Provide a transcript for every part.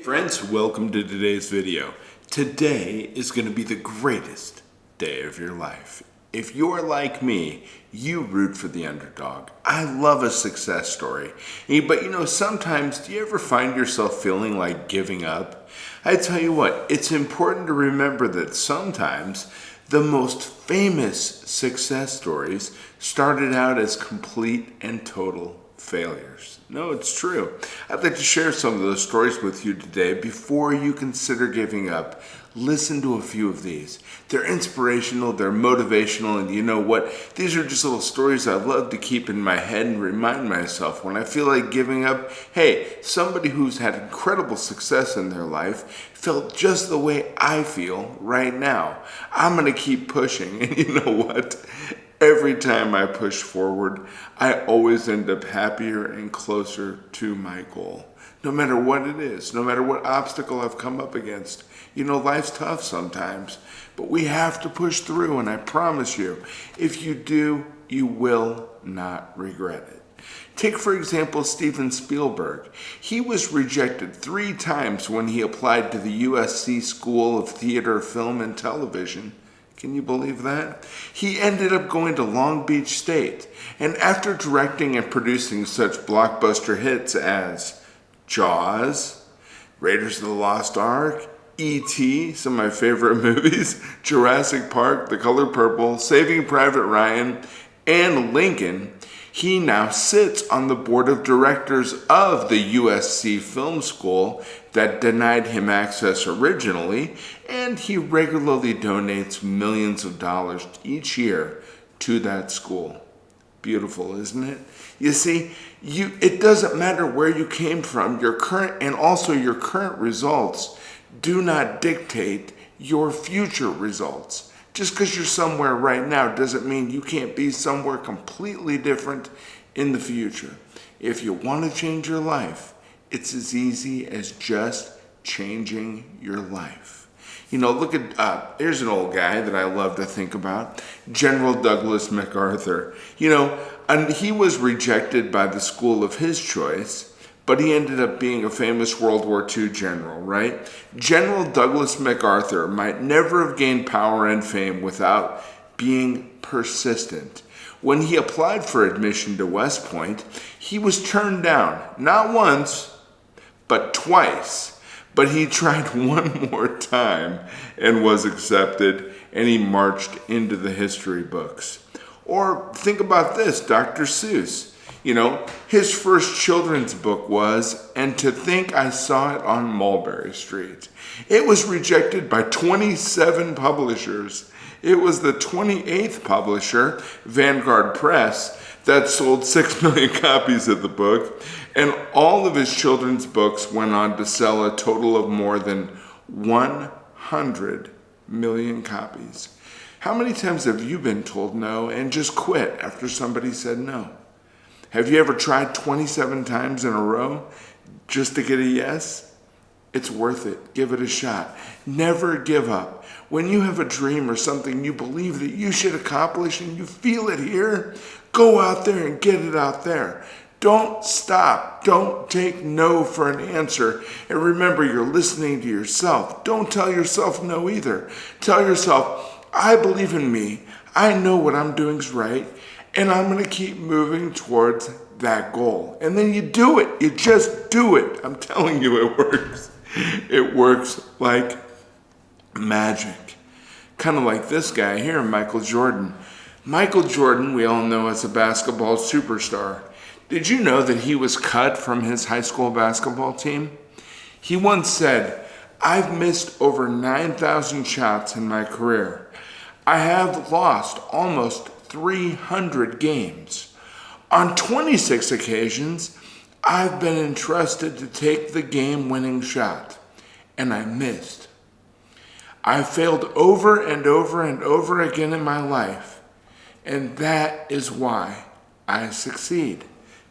Friends, welcome to today's video. Today is going to be the greatest day of your life. If you're like me, you root for the underdog. I love a success story. But sometimes do you ever find yourself feeling like giving up? I tell you what, it's important to remember that sometimes the most famous success stories started out as complete and total failures. No, it's true. I'd like to share some of those stories with you today. Before you consider giving up, listen to a few of these. They're inspirational, they're motivational, and you know what? These are just little stories I love to keep in my head and remind myself when I feel like giving up, hey, somebody who's had incredible success in their life felt just the way I feel right now. I'm going to keep pushing, and you know what? Every time I push forward, I always end up happier and closer to my goal. No matter what it is, no matter what obstacle I've come up against. Life's tough sometimes, but we have to push through, and I promise you, if you do, you will not regret it. Take, for example, Steven Spielberg. He was rejected 3 times when he applied to the USC School of Theater, Film, and Television. Can you believe that? He ended up going to Long Beach State, and after directing and producing such blockbuster hits as Jaws, Raiders of the Lost Ark, E.T., some of my favorite movies, Jurassic Park, The Color Purple, Saving Private Ryan, and Lincoln, he now sits on the board of directors of the USC Film School that denied him access originally, and he regularly donates millions of dollars each year to that school. Beautiful, isn't it? You see, it doesn't matter where you came from, your current results do not dictate your future results. Just because you're somewhere right now doesn't mean you can't be somewhere completely different in the future. If you want to change your life, it's as easy as just changing your life. Look at, here's an old guy that I love to think about, General Douglas MacArthur. And he was rejected by the school of his choice, but he ended up being a famous World War II general, right? General Douglas MacArthur might never have gained power and fame without being persistent. When he applied for admission to West Point, he was turned down, not once, but twice. But he tried one more time and was accepted, and he marched into the history books. Or think about this, Dr. Seuss. His first children's book was And to Think I Saw It on Mulberry Street. It was rejected by 27 publishers. It was the 28th publisher, Vanguard Press, that sold 6 million copies of the book, and all of his children's books went on to sell a total of more than 100 million copies. How many times have you been told no and just quit after somebody said no? Have you ever tried 27 times in a row just to get a yes? It's worth it. Give it a shot. Never give up. When you have a dream or something you believe that you should accomplish and you feel it here, go out there and get it out there. Don't stop. Don't take no for an answer. And remember, you're listening to yourself. Don't tell yourself no either. Tell yourself, I believe in me. I know what I'm doing is right. And I'm going to keep moving towards that goal. And then you do it. You just do it. I'm telling you, it works. It works like magic. Kind of like this guy here, Michael Jordan. Michael Jordan, we all know as a basketball superstar. Did you know that he was cut from his high school basketball team? He once said, I've missed over 9,000 shots in my career. I have lost almost 300 games. On 26 occasions, I've been entrusted to take the game-winning shot, and I missed. I failed over and over and over again in my life, and that is why I succeed.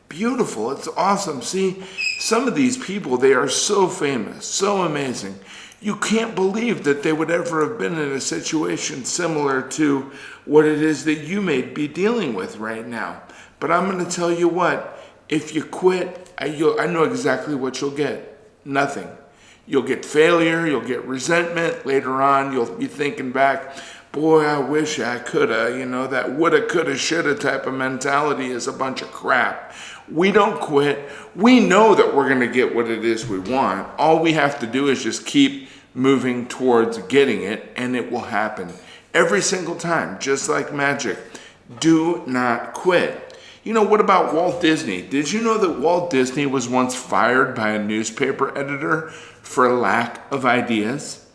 Beautiful. It's awesome. See, some of these people, they are so famous, so amazing. You can't believe that they would ever have been in a situation similar to what it is that you may be dealing with right now. But I'm going to tell you what, if you quit, I know exactly what you'll get. Nothing. You'll get failure, you'll get resentment. Later on, you'll be thinking back, boy, I wish I coulda, that woulda, coulda, shoulda type of mentality is a bunch of crap. We don't quit. We know that we're gonna get what it is we want. All we have to do is just keep moving towards getting it, and it will happen every single time, just like magic. Do not quit. What about Walt Disney? Did you know that Walt Disney was once fired by a newspaper editor for lack of ideas?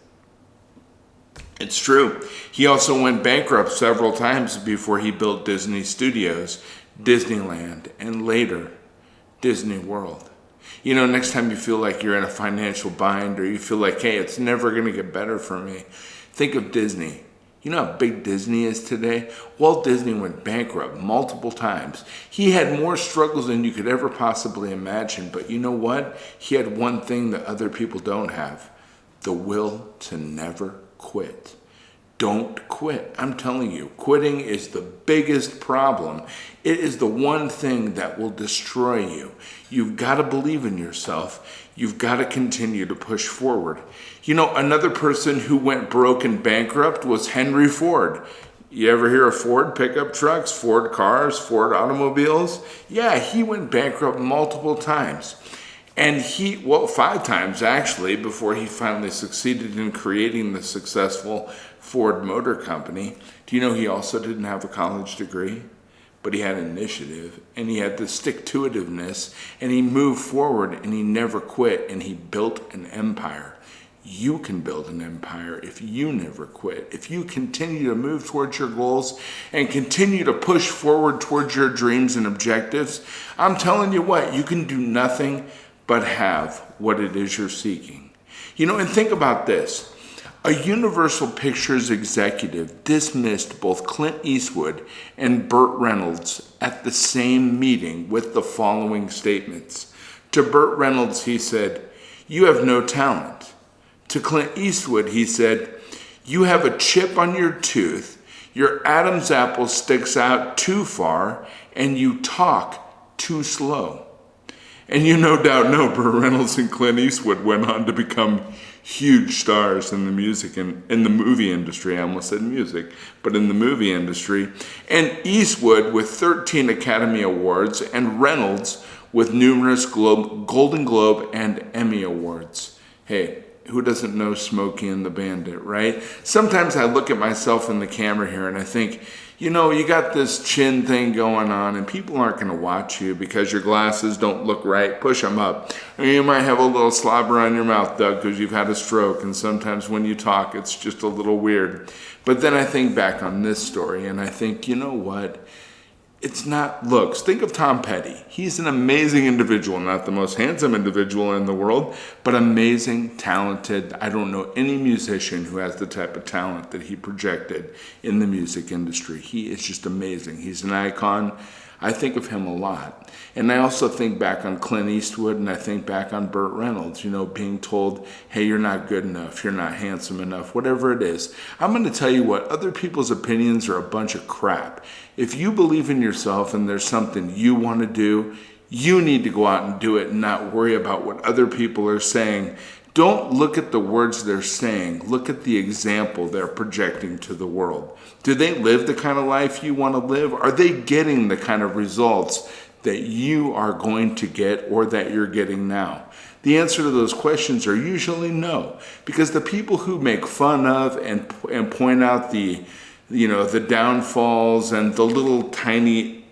It's true. He also went bankrupt several times before he built Disney Studios, Disneyland, and later, Disney World. Next time you feel like you're in a financial bind or you feel like, hey, it's never going to get better for me, think of Disney. You know how big Disney is today? Walt Disney went bankrupt multiple times. He had more struggles than you could ever possibly imagine, but you know what? He had one thing that other people don't have: the will to never quit. Don't quit. I'm telling you, quitting is the biggest problem. It is the one thing that will destroy you. You've got to believe in yourself. You've got to continue to push forward. Another person who went broke and bankrupt was Henry Ford. You ever hear of Ford pickup trucks, Ford cars, Ford automobiles? Yeah, he went bankrupt multiple times. And 5 times actually, before he finally succeeded in creating the successful Ford Motor Company. Do you know he also didn't have a college degree? But he had initiative, and he had the stick-to-itiveness, and he moved forward, and he never quit, and he built an empire. You can build an empire if you never quit. If you continue to move towards your goals and continue to push forward towards your dreams and objectives, I'm telling you what, you can do nothing but have what it is you're seeking. And think about this. A Universal Pictures executive dismissed both Clint Eastwood and Burt Reynolds at the same meeting with the following statements. To Burt Reynolds, he said, "You have no talent." To Clint Eastwood, he said, "You have a chip on your tooth, your Adam's apple sticks out too far, and you talk too slow." And you no doubt know Burt Reynolds and Clint Eastwood went on to become huge stars in the music and in the movie industry. I almost said music, but in the movie industry. And Eastwood with 13 Academy Awards, and Reynolds with numerous Golden Globe and Emmy Awards. Hey, who doesn't know Smokey and the Bandit, right? Sometimes I look at myself in the camera here and I think, you got this chin thing going on and people aren't going to watch you because your glasses don't look right. Push them up. Or you might have a little slobber on your mouth, Doug, because you've had a stroke, and sometimes when you talk, it's just a little weird. But then I think back on this story and I think, you know what? It's not looks. Think of Tom Petty. He's an amazing individual, not the most handsome individual in the world, but amazing, talented. I don't know any musician who has the type of talent that he projected in the music industry. He is just amazing. He's an icon. I think of him a lot. And I also think back on Clint Eastwood, and I think back on Burt Reynolds, being told, hey, you're not good enough, you're not handsome enough, whatever it is. I'm going to tell you what, other people's opinions are a bunch of crap. If you believe in yourself and there's something you want to do, you need to go out and do it and not worry about what other people are saying. Don't look at the words they're saying. Look at the example they're projecting to the world. Do they live the kind of life you want to live? Are they getting the kind of results that you are going to get or that you're getting now? The answer to those questions are usually no, because the people who make fun of and point out the downfalls and the little tiny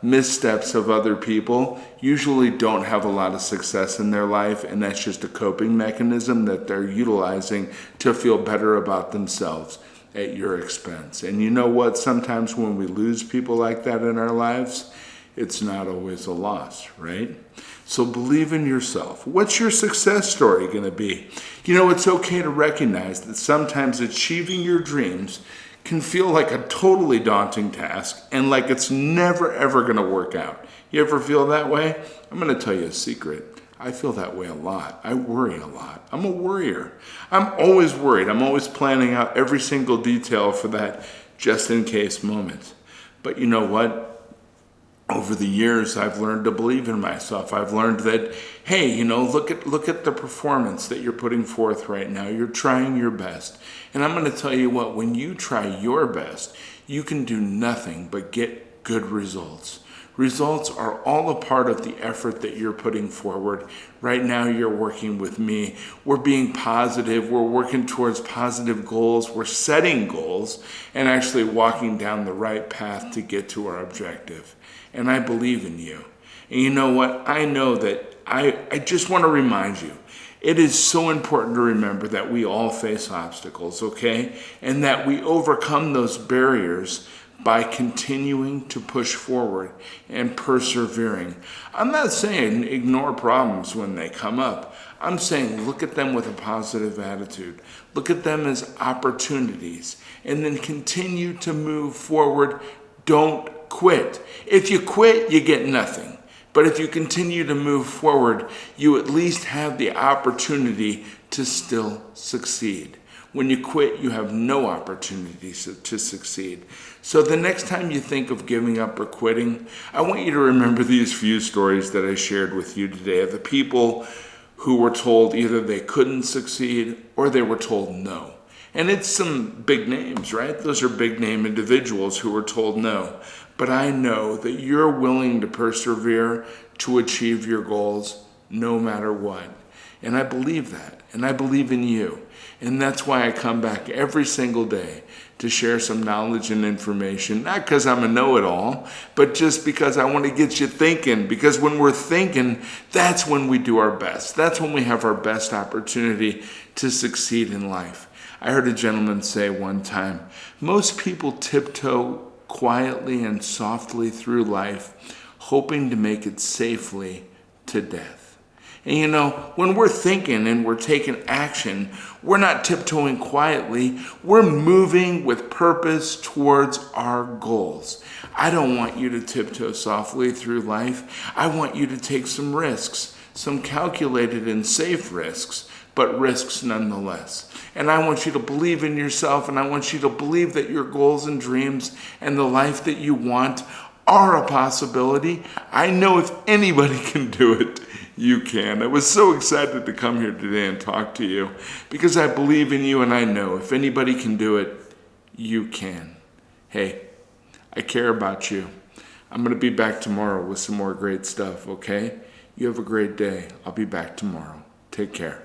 missteps of other people usually don't have a lot of success in their life, and that's just a coping mechanism that they're utilizing to feel better about themselves at your expense. And you know what? Sometimes when we lose people like that in our lives, it's not always a loss, right? So believe in yourself. What's your success story going to be? It's okay to recognize that sometimes achieving your dreams can feel like a totally daunting task and like it's never ever going to work out. You ever feel that way? I'm going to tell you a secret. I feel that way a lot. I worry a lot. I'm a worrier. I'm always worried. I'm always planning out every single detail for that just in case moment. But you know what? over the years, I've learned to believe in myself. I've learned that, hey, look at the performance that you're putting forth right now. You're trying your best. And I'm going to tell you what, when you try your best, you can do nothing but get good results. Results are all a part of the effort that you're putting forward. Right now, you're working with me. We're being positive. We're working towards positive goals. We're setting goals and actually walking down the right path to get to our objective. And I believe in you. And you know what? I know that I just want to remind you, it is so important to remember that we all face obstacles, okay? And that we overcome those barriers by continuing to push forward and persevering. I'm not saying ignore problems when they come up. I'm saying look at them with a positive attitude. Look at them as opportunities and then continue to move forward. Don't quit. If you quit, you get nothing. But if you continue to move forward, you at least have the opportunity to still succeed. When you quit, you have no opportunity to succeed. So the next time you think of giving up or quitting, I want you to remember these few stories that I shared with you today of the people who were told either they couldn't succeed or they were told no. And it's some big names, right? Those are big name individuals who were told no. But I know that you're willing to persevere to achieve your goals no matter what. And I believe that. And I believe in you. And that's why I come back every single day to share some knowledge and information. Not because I'm a know-it-all, but just because I want to get you thinking. Because when we're thinking, that's when we do our best. That's when we have our best opportunity to succeed in life. I heard a gentleman say one time, most people tiptoe quietly and softly through life, hoping to make it safely to death. And when we're thinking and we're taking action, we're not tiptoeing quietly. We're moving with purpose towards our goals. I don't want you to tiptoe softly through life. I want you to take some risks, some calculated and safe risks, but risks nonetheless. And I want you to believe in yourself, and I want you to believe that your goals and dreams and the life that you want are a possibility. I know if anybody can do it, you can. I was so excited to come here today and talk to you because I believe in you, and I know if anybody can do it, you can. Hey, I care about you. I'm going to be back tomorrow with some more great stuff, okay? You have a great day. I'll be back tomorrow. Take care.